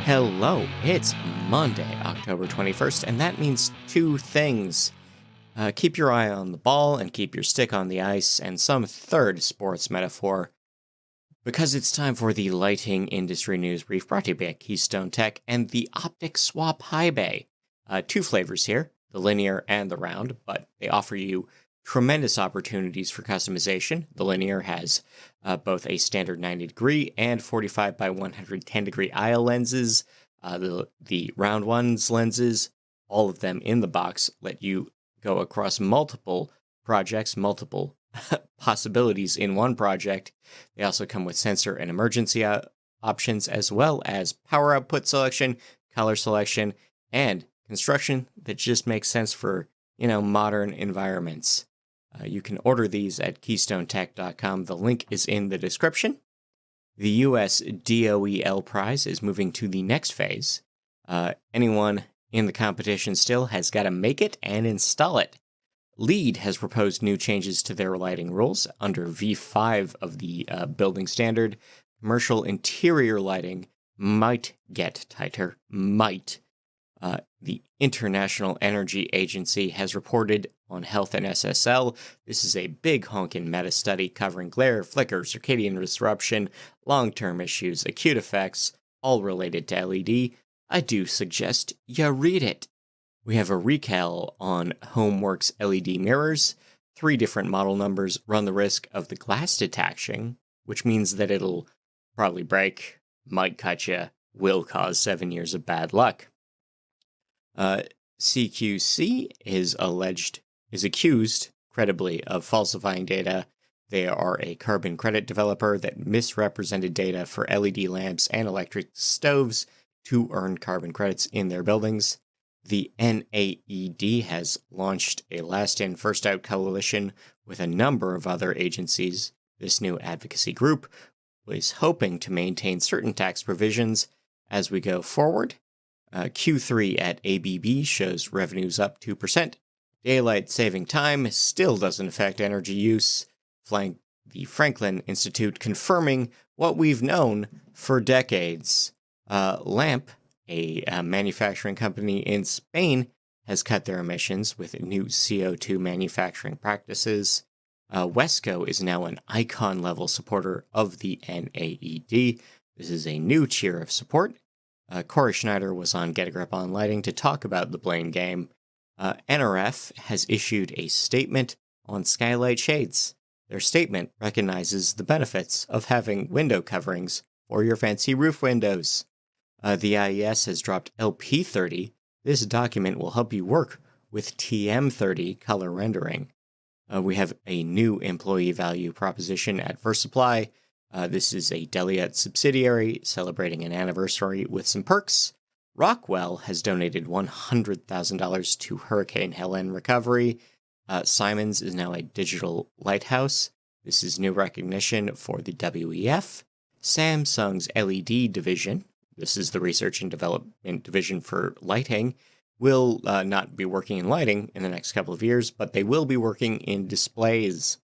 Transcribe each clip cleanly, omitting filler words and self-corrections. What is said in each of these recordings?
Hello, it's Monday, October 21st, and that means two things. Keep your eye on the ball and keep your stick on the ice, and some third sports metaphor, because it's time for the lighting industry news brief brought to you by Keystone Tech and the Optic Swap High Bay. Two flavors here, the linear and the round, but they offer you tremendous opportunities for customization. The linear has both a standard 90-degree and 45 by 110-degree IL lenses. The round ones lenses, all of them in the box, let you go across multiple projects, multiple possibilities in one project. They also come with sensor and emergency options, as well as power output selection, color selection, and construction that just makes sense for, modern environments. You can order these at KeystoneTech.com. The link is in the description. The U.S. DOE Prize is moving to the next phase. Anyone in the competition still has got to make it and install it. LEED has proposed new changes to their lighting rules. Under V5 of the building standard, commercial interior lighting might get tighter. Might. The International Energy Agency has reported on health and SSL. This is a big honkin' meta-study covering glare, flicker, circadian disruption, long-term issues, acute effects, all related to LED. I do suggest you read it. We have a recall on HomeWorks LED mirrors. 3 different model numbers run the risk of the glass detaching, which means that it'll probably break, might cut you, will cause 7 years of bad luck. CQC is accused, credibly, of falsifying data. They are a carbon credit developer that misrepresented data for LED lamps and electric stoves to earn carbon credits in their buildings. The NAED has launched a last-in, first-out coalition with a number of other agencies. This new advocacy group is hoping to maintain certain tax provisions as we go forward. Q3 at ABB shows revenues up 2%. Daylight saving time still doesn't affect energy use. The Franklin Institute confirming what we've known for decades. LAMP, a manufacturing company in Spain, has cut their emissions with new CO2 manufacturing practices. Wesco is now an icon-level supporter of the NAED. This is a new tier of support. Corey Schneider was on Get a Grip on Lighting to talk about the blame game. NRF has issued a statement on skylight shades. Their statement recognizes the benefits of having window coverings for your fancy roof windows. The IES has dropped LP30. This document will help you work with TM30 color rendering. We have a new employee value proposition at VerSupply. This is a Deliat subsidiary celebrating an anniversary with some perks. Rockwell has donated $100,000 to Hurricane Helen recovery. Simons is now a digital lighthouse. This is new recognition for the WEF. Samsung's LED division, this is the research and development division for lighting, will not be working in lighting in the next couple of years, but they will be working in displays.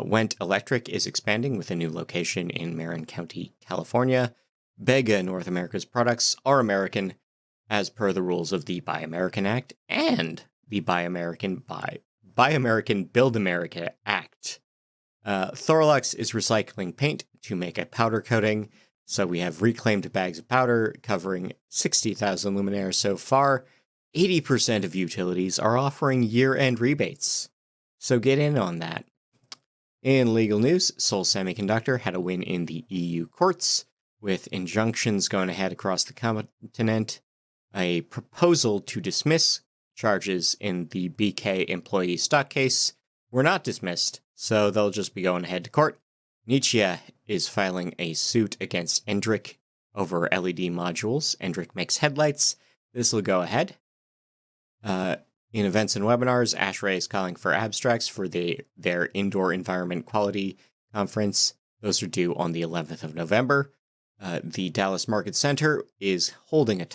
Went Electric is expanding with a new location in Marin County, California. Bega North America's products are American, as per the rules of the Buy American Act and the Buy American Build America Act. Thorlux is recycling paint to make a powder coating, so we have reclaimed bags of powder covering 60,000 luminaires so far. 80% of utilities are offering year-end rebates, so get in on that. In legal news, Seoul Semiconductor had a win in the EU courts, with injunctions going ahead across the continent. A proposal to dismiss charges in the BK employee stock case were not dismissed, so they'll just be going ahead to court. Nietzsche is filing a suit against Endrick over LED modules. Endrick makes headlights. This will go ahead. In events and webinars, ASHRAE is calling for abstracts for their Indoor Environment Quality Conference. Those are due on the 11th of November. The Dallas Market Center is holding a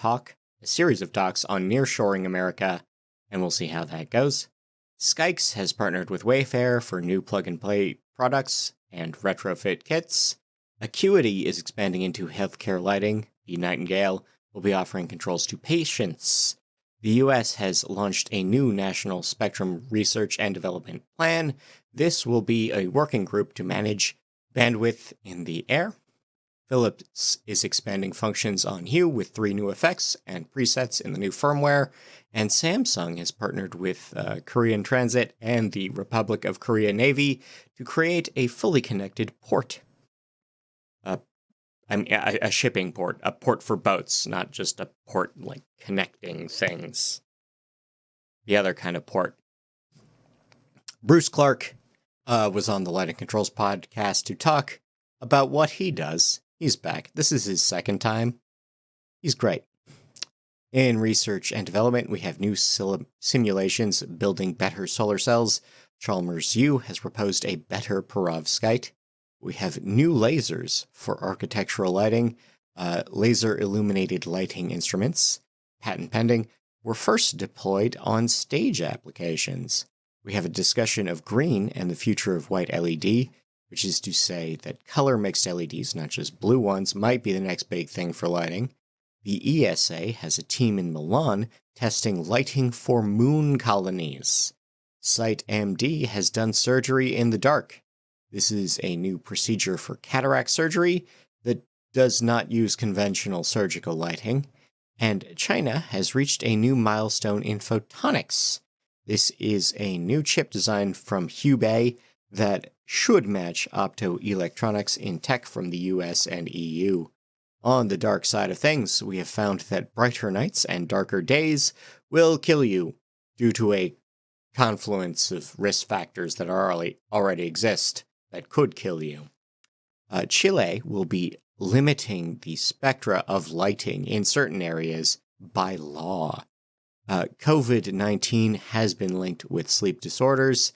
series of talks on nearshoring America, and we'll see how that goes. Skykes has partnered with Wayfair for new plug-and-play products and retrofit kits. Acuity is expanding into healthcare lighting. the Nightingale, will be offering controls to patients. The U.S. has launched a new National Spectrum Research and Development Plan. This will be a working group to manage bandwidth in the air. Philips is expanding functions on Hue with 3 new effects and presets in the new firmware, and Samsung has partnered with Korean Transit and the Republic of Korea Navy to create a fully connected port. A shipping port, a port for boats, not just a port like connecting things. The other kind of port. Bruce Clark was on the Lighting Controls podcast to talk about what he does. He's back. This is his second time. He's great. In research and development, we have new simulations building better solar cells. Chalmers U has proposed a better perovskite. We have new lasers for architectural lighting, laser illuminated lighting instruments, patent pending, were first deployed on stage applications. We have a discussion of green and the future of white LED, which is to say that color-mixed LEDs, not just blue ones, might be the next big thing for lighting. The ESA has a team in Milan testing lighting for moon colonies. SiteMD has done surgery in the dark. This is a new procedure for cataract surgery that does not use conventional surgical lighting. And China has reached a new milestone in photonics. This is a new chip designed from Hubei that should match optoelectronics in tech from the US and EU. On the dark side of things, we have found that brighter nights and darker days will kill you due to a confluence of risk factors that already exist that could kill you. Chile will be limiting the spectra of lighting in certain areas by law. COVID-19 has been linked with sleep disorders.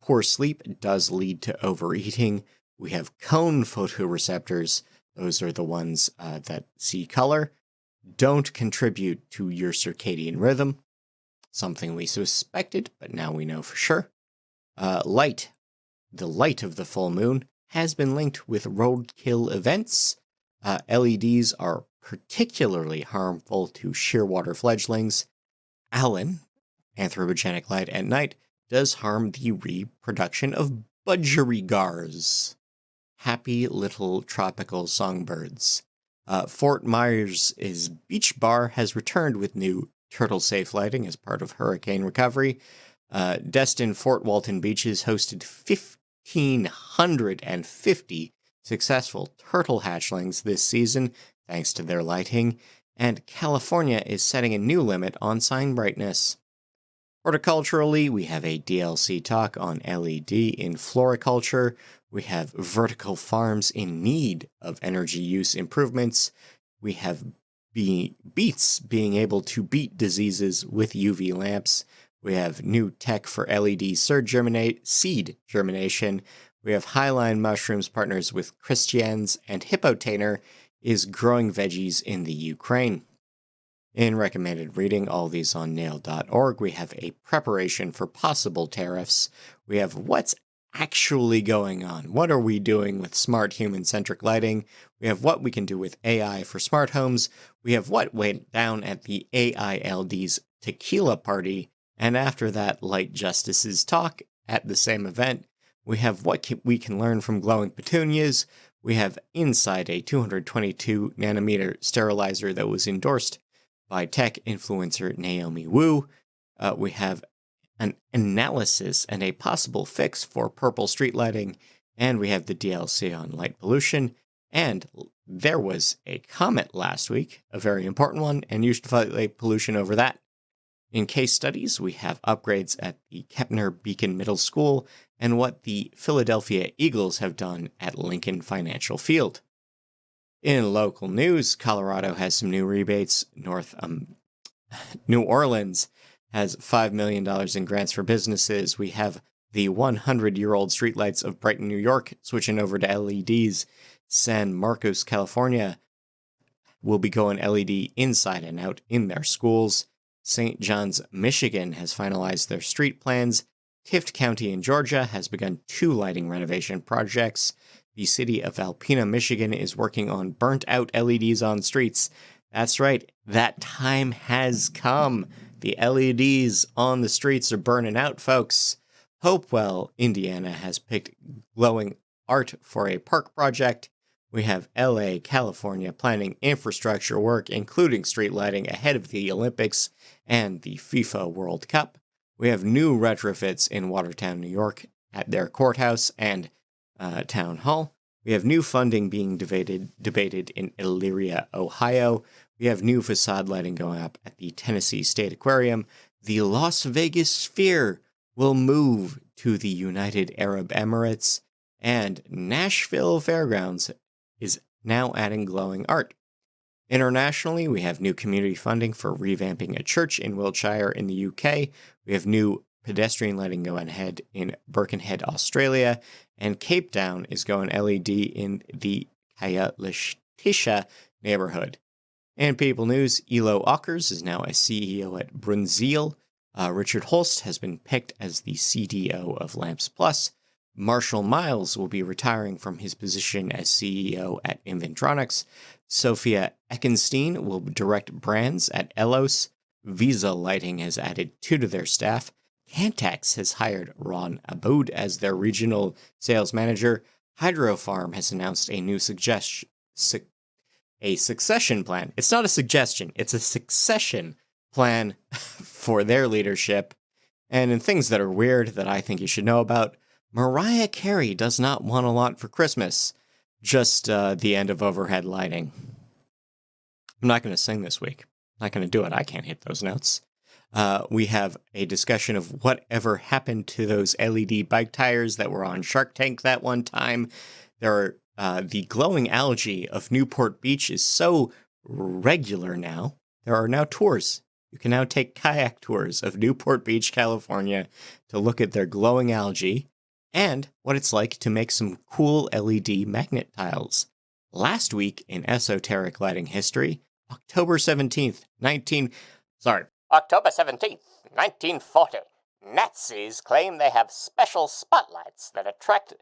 Poor sleep does lead to overeating. We have cone photoreceptors. Those are the ones that see color. Don't contribute to your circadian rhythm. Something we suspected, but now we know for sure. Light. The light of the full moon has been linked with roadkill events. LEDs are particularly harmful to shearwater fledglings. ALAN, anthropogenic light at night, does harm the reproduction of budgerigars, happy little tropical songbirds. Fort Myers' beach bar has returned with new turtle-safe lighting as part of hurricane recovery. Destin Fort Walton beaches hosted 1,550 successful turtle hatchlings this season, thanks to their lighting, and California is setting a new limit on sign brightness. Horticulturally, we have a DLC talk on LED in floriculture. We have vertical farms in need of energy use improvements. We have beets being able to beat diseases with UV lamps. We have new tech for LED seed germination. We have Highline Mushrooms partners with Christians, and Hippotainer is growing veggies in the Ukraine. In recommended reading, all these on nail.org, we have a preparation for possible tariffs. We have what's actually going on. What are we doing with smart human-centric lighting? We have what we can do with AI for smart homes. We have what went down at the AILD's tequila party. And after that, Light Justices talk at the same event. We have what we can learn from glowing petunias. We have inside a 222 nanometer sterilizer that was endorsed by tech influencer Naomi Wu. We have an analysis and a possible fix for purple street lighting. And we have the DLC on light pollution. And there was a comet last week, a very important one, and you should fight light pollution over that. In case studies, we have upgrades at the Kepner Beacon Middle School and what the Philadelphia Eagles have done at Lincoln Financial Field. In local news, Colorado has some new rebates. New Orleans has $5 million in grants for businesses. We have the 100-year-old streetlights of Brighton, New York, switching over to LEDs. San Marcos, California, will be going LED inside and out in their schools. St. John's, Michigan has finalized their street plans. Tift County in Georgia has begun 2 lighting renovation projects. The city of Alpena, Michigan is working on burnt-out LEDs on streets. That's right, that time has come. The LEDs on the streets are burning out, folks. Hopewell, Indiana has picked glowing art for a park project. We have LA, California planning infrastructure work, including street lighting ahead of the Olympics and the FIFA World Cup. We have new retrofits in Watertown, New York at their courthouse and town hall. We have new funding being debated in Elyria, Ohio. We have new facade lighting going up at the Tennessee State Aquarium. The Las Vegas Sphere will move to the United Arab Emirates. And Nashville Fairgrounds is now adding glowing art. Internationally, we have new community funding for revamping a church in Wiltshire in the UK. We have new pedestrian lighting going ahead in Birkenhead, Australia. And Cape Town is going LED in the Kayalistisha neighborhood. In People News, Elo Ockers is now a CEO at Brunzeel. Richard Holst has been picked as the CDO of Lamps Plus. Marshall Miles will be retiring from his position as CEO at Inventronics. Sophia Eckenstein will direct brands at Elos. Visa Lighting has added 2 to their staff. Cantex has hired Ron Aboud as their regional sales manager. Hydrofarm has announced a new succession plan. It's not a suggestion, it's a succession plan for their leadership. And in things that are weird that I think you should know about, Mariah Carey does not want a lot for Christmas, just the end of overhead lighting. I'm not going to sing this week. I'm not going to do it. I can't hit those notes. We have a discussion of whatever happened to those LED bike tires that were on Shark Tank that one time. There are the glowing algae of Newport Beach is so regular now. There are now tours. You can now take kayak tours of Newport Beach, California, to look at their glowing algae and what it's like to make some cool LED magnet tiles. Last week in esoteric lighting history, October 17th, 1940, Nazis claim they have special spotlights that attract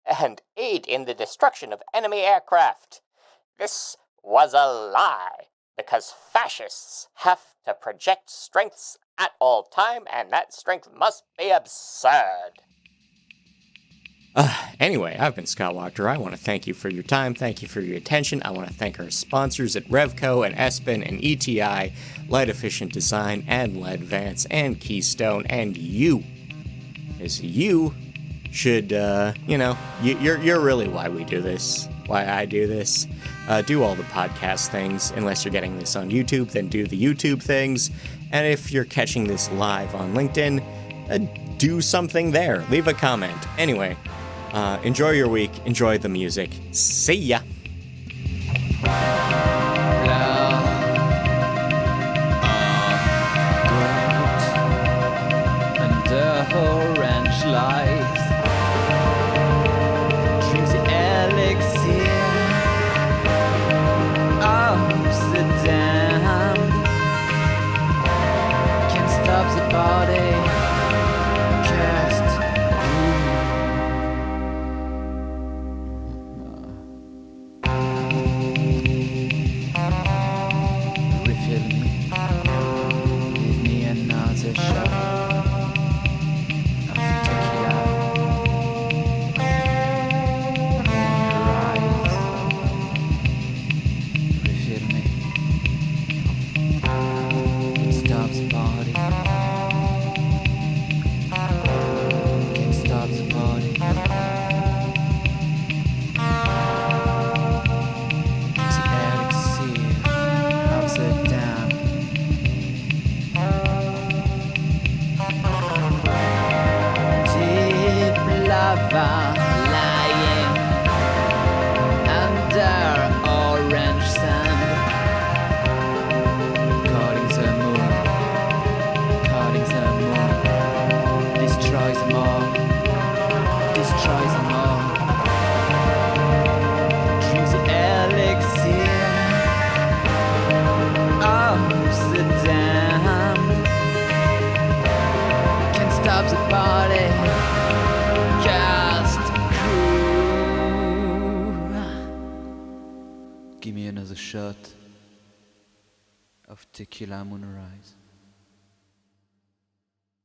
and aid in the destruction of enemy aircraft. This was a lie, because fascists have to project strengths at all time, and that strength must be absurd. Anyway, I've been Scott Wachter. I want to thank you for your time. Thank you for your attention. I want to thank our sponsors at Revco and Espen and ETI, Light Efficient Design and Ledvance and Keystone, and you. As you should, you're really why we do this, why I do this. Do all the podcast things. Unless you're getting this on YouTube, then do the YouTube things. And if you're catching this live on LinkedIn, do something there. Leave a comment. Anyway, enjoy your week. Enjoy the music. See ya. Under orange lights, drinks the elixir of Amsterdam. Can't stop the body. shot of tequila moonrise.